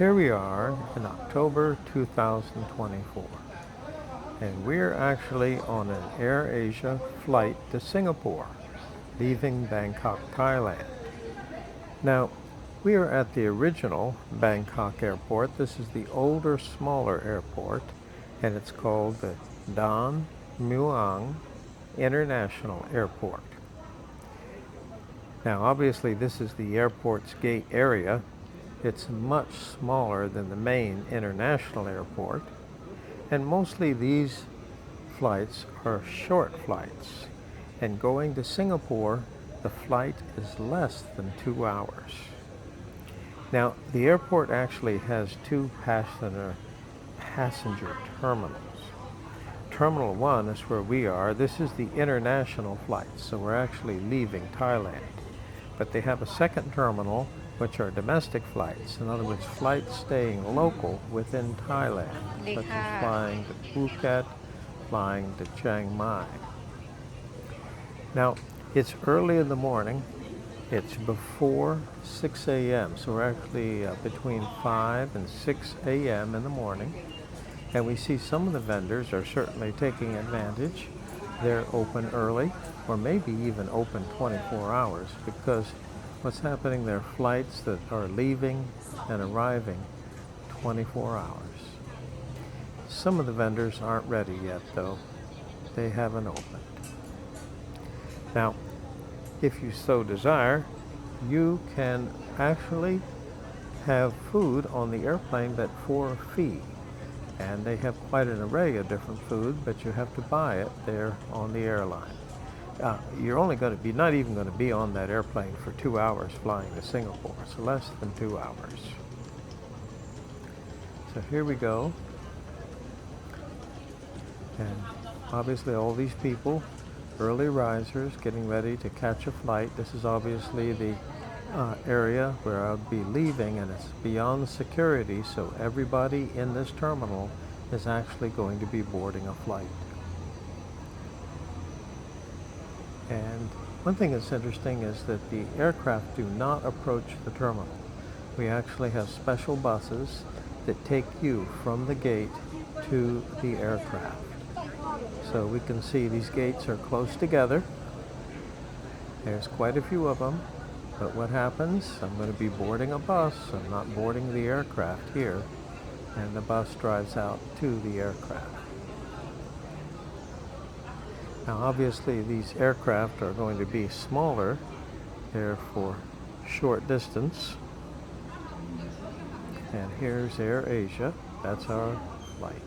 Here we are in October 2024, and we're actually on an AirAsia flight to Singapore, leaving Bangkok, Thailand. Now, we are at the original Bangkok airport. This is the older, smaller airport, and it's called the Mueang International Airport. Now, obviously, this is the airport's gate area. It's much smaller than the main international airport, and mostly these flights are short flights. And going to Singapore, the flight is less than 2 hours. Now, the airport actually has two passenger terminals. Terminal 1 is where we are. This is the international flight, so we're actually leaving Thailand. But they have a second terminal, which are domestic flights. In other words, flights staying local within Thailand, such as flying to Phuket, flying to Chiang Mai. Now, it's early in the morning. It's before 6 a.m., so we're actually between 5 and 6 a.m. in the morning. And we see some of the vendors are certainly taking advantage. They're open early, or maybe even open 24 hours, because what's happening, there are flights that are leaving and arriving 24 hours. Some of the vendors aren't ready yet, though. They haven't opened. Now, if you so desire, you can actually have food on the airplane, but for a fee. And they have quite an array of different food, but you have to buy it there on the airline. You're only going to be, not even going to be on that airplane for 2 hours flying to Singapore, so less than 2 hours. So here we go. And obviously all these people, early risers, getting ready to catch a flight. This is obviously the area where I'll be leaving, and it's beyond security, so everybody in this terminal is actually going to be boarding a flight. And one thing that's interesting is that the aircraft do not approach the terminal. We actually have special buses that take you from the gate to the aircraft. So we can see these gates are close together. There's quite a few of them. But what happens, I'm going to be boarding a bus. I'm not boarding the aircraft here. And the bus drives out to the aircraft. Now obviously these aircraft are going to be smaller. They're for short distance. And here's AirAsia. That's our flight.